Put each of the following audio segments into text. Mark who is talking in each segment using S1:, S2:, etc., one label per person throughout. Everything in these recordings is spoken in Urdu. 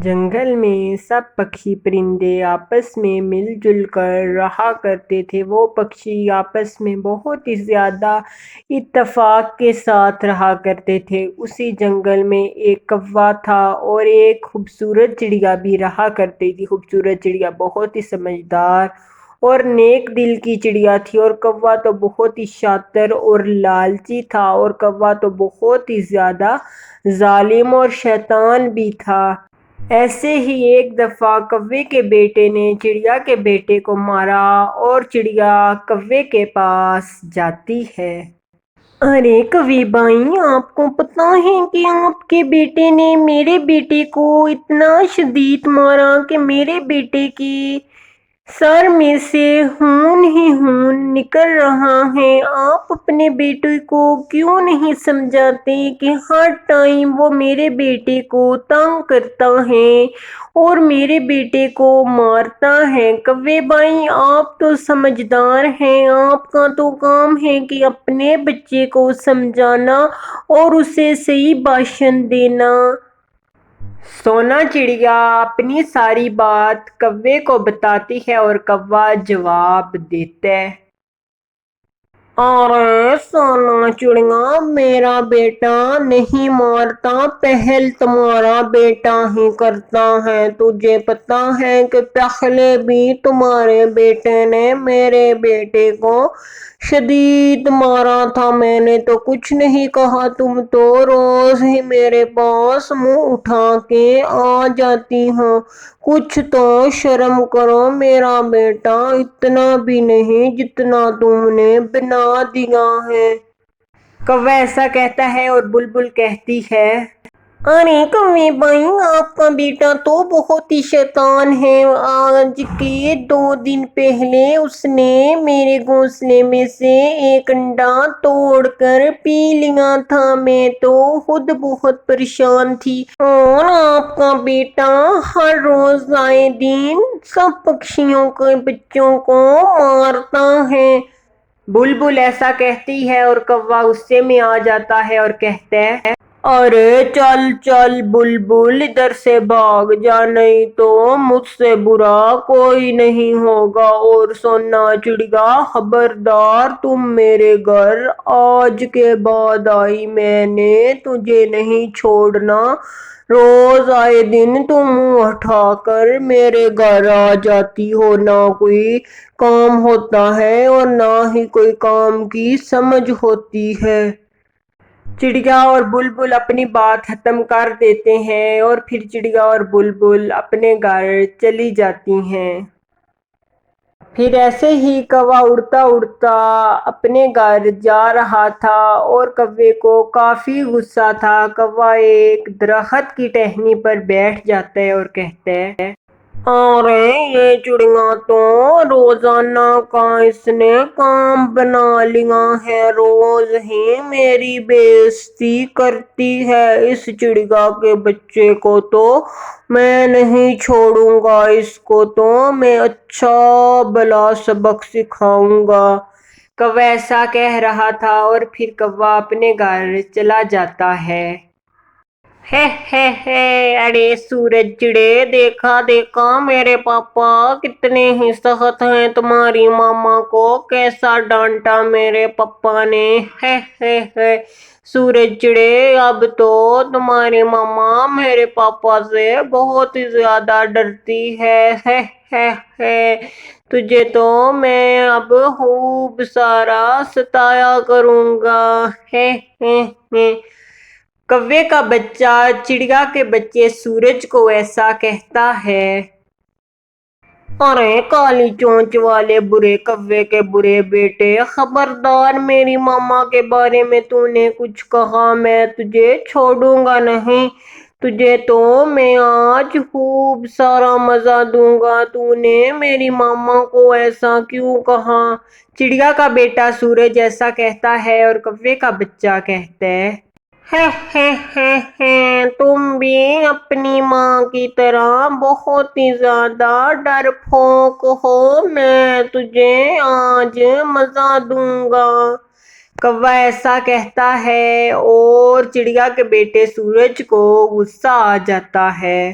S1: جنگل میں سب پکشی پرندے آپس میں مل جل کر رہا کرتے تھے۔ وہ پکشی آپس میں بہت ہی زیادہ اتفاق کے ساتھ رہا کرتے تھے۔ اسی جنگل میں ایک کوا تھا اور ایک خوبصورت چڑیا بھی رہا کرتی تھی۔ خوبصورت چڑیا بہت ہی سمجھدار اور نیک دل کی چڑیا تھی، اور کوا تو بہت ہی شاطر اور لالچی تھا، اور کوا تو بہت ہی زیادہ ظالم اور شیطان بھی تھا۔ ایسے ہی ایک دفعہ کوے کے بیٹے نے چڑیا کے بیٹے کو مارا، اور چڑیا کوے کے پاس جاتی ہے۔ ارے کوے بھائی، آپ کو پتا ہے کہ آپ کے بیٹے نے میرے بیٹے کو اتنا شدید مارا کہ میرے بیٹے کے سر میں سے خون ہی خون نکل رہا ہے۔ آپ اپنے بیٹے کو کیوں نہیں سمجھاتے کہ ہر ٹائم وہ میرے بیٹے کو تنگ کرتا ہے اور میرے بیٹے کو مارتا ہے؟ کوے بھائی، آپ تو سمجھدار ہیں، آپ کا تو کام ہے کہ اپنے بچے کو سمجھانا اور اسے صحیح باشن دینا۔ سونا چڑیا اپنی ساری بات کوے کو بتاتی ہے، اور کوا جواب دیتا ہے۔ ارے سونا چڑیا، میرا بیٹا نہیں مارتا، پہل تمہارا بیٹا ہی کرتا ہے۔ تجھے پتا ہے کہ پہلے بھی تمہارے بیٹے نے میرے بیٹے کو شدید مارا تھا، میں نے تو کچھ نہیں کہا، تم تو روز ہی میرے پاس منہ اٹھا کے آ جاتی ہو۔ کچھ تو شرم کرو، میرا بیٹا اتنا بھی نہیں جتنا تم نے بنا دیا ہے۔ کوا ایسا کہتا ہے اور بلبل کہتی ہے، ارے کوے بھائی، آپ کا بیٹا تو بہت ہی شیطان ہے۔ آج کے 2 دن پہلے اس نے میرے گھونسلے میں سے ایک انڈا توڑ کر پی لیا تھا، میں تو خود بہت پریشان تھی۔ اور آپ کا بیٹا ہر روز آئے دن سب پکشیوں کے بچوں کو مارتا ہے۔ بلبل ایسا کہتی ہے اور کوا غصے میں آ جاتا ہے اور کہتا ہے، ارے چل چل بلبل، ادھر سے بھاگ جا، نہیں تو مجھ سے برا کوئی نہیں ہوگا۔ اور سونا چڑیا، خبردار، تم میرے گھر آج کے بعد آئی، میں نے تجھے نہیں چھوڑنا۔ روز آئے دن تم منہ اٹھا کر میرے گھر آ جاتی ہو، نہ کوئی کام ہوتا ہے اور نہ ہی کوئی کام کی سمجھ ہوتی ہے۔ چڑیا اور بلبل اپنی بات ختم کر دیتے ہیں، اور پھر چڑیا اور بلبل اپنے گھر چلی جاتی ہیں۔ پھر ایسے ہی کوا اڑتا اڑتا اپنے گھر جا رہا تھا، اور کوے کو کافی غصہ تھا۔ کوا ایک درخت کی ٹہنی پر بیٹھ جاتا ہے اور کہتا ہے، ارے یہ چڑیا تو روزانہ کا اس نے کام بنا لیا ہے، روز ہی میری بے عزتی کرتی ہے۔ اس چڑیا کے بچے کو تو میں نہیں چھوڑوں گا، اس کو تو میں اچھا بھلا سبق سکھاؤں گا۔ کوا ایسا کہہ رہا تھا اور پھر کوا اپنے گھر چلا جاتا ہے۔ ارے سورج چڑے، دیکھا دیکھا میرے پاپا کتنے ہی سخت ہیں، تمہاری ماما کو کیسا ڈانٹا میرے پاپا نے۔ سورج چڑے، اب تو تمہاری ماما میرے پاپا سے بہت ہی زیادہ ڈرتی ہے۔ تجھے تو میں اب خوب سارا ستایا کروں گا۔ کوے کا بچہ چڑیا کے بچے سورج کو ایسا کہتا ہے، ارے کالی چونچ والے برے کوے کے برے بیٹے، خبردار، میری ماما کے بارے میں تو نے کچھ کہا، میں تجھے چھوڑوں گا نہیں، تجھے تو میں آج خوب سارا مزہ دوں گا۔ تو نے میری ماما کو ایسا کیوں کہا؟ چڑیا کا بیٹا سورج ایسا کہتا ہے اور کوے کا بچہ کہتا ہے، تم بھی اپنی ماں کی طرح بہت ہی زیادہ ڈرپوک ہو، میں تجھے آج مزہ دوں گا۔ کوا ایسا کہتا ہے اور چڑیا کے بیٹے سورج کو غصہ آ جاتا ہے۔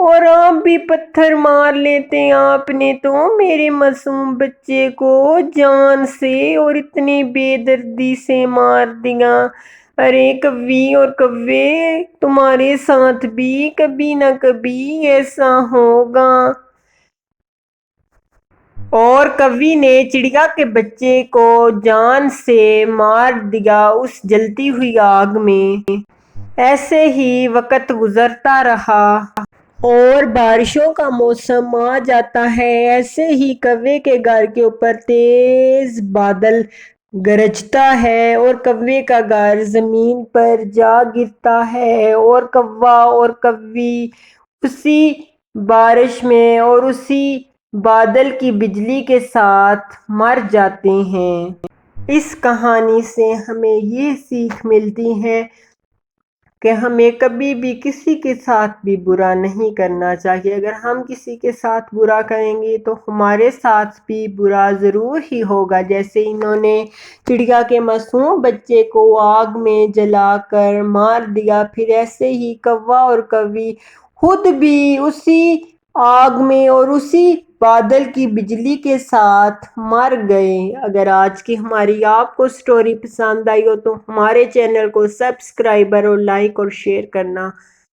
S1: اور آپ بھی پتھر مار لیتے ہیں، آپ نے تو میرے معصوم بچے کو جان سے اور اتنی بے دردی سے مار دیا۔ ارے کوی اور کوے، تمہارے ساتھ بھی کبھی نہ کبھی ایسا ہوگا۔ اور کوی نے چڑیا کے بچے کو جان سے مار دیا اس جلتی ہوئی آگ میں۔ ایسے ہی وقت گزرتا رہا اور بارشوں کا موسم آ جاتا ہے۔ ایسے ہی کوے کے گھر کے اوپر تیز بادل گرجتا ہے اور کوے کا گھر زمین پر جا گرتا ہے، اور کوا اور کوی اسی بارش میں اور اسی بادل کی بجلی کے ساتھ مر جاتے ہیں۔ اس کہانی سے ہمیں یہ سیکھ ملتی ہے کہ ہمیں کبھی بھی کسی کے ساتھ بھی برا نہیں کرنا چاہیے۔ اگر ہم کسی کے ساتھ برا کریں گے تو ہمارے ساتھ بھی برا ضرور ہی ہوگا، جیسے انہوں نے چڑیا کے معصوم بچے کو آگ میں جلا کر مار دیا، پھر ایسے ہی کوا اور کوی خود بھی اسی آگ میں اور اسی بادل کی بجلی کے ساتھ مر گئے۔ اگر آج کی ہماری آپ کو سٹوری پسند آئی ہو تو ہمارے چینل کو سبسکرائب اور لائک اور شیئر کرنا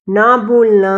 S1: نہ بھولنا۔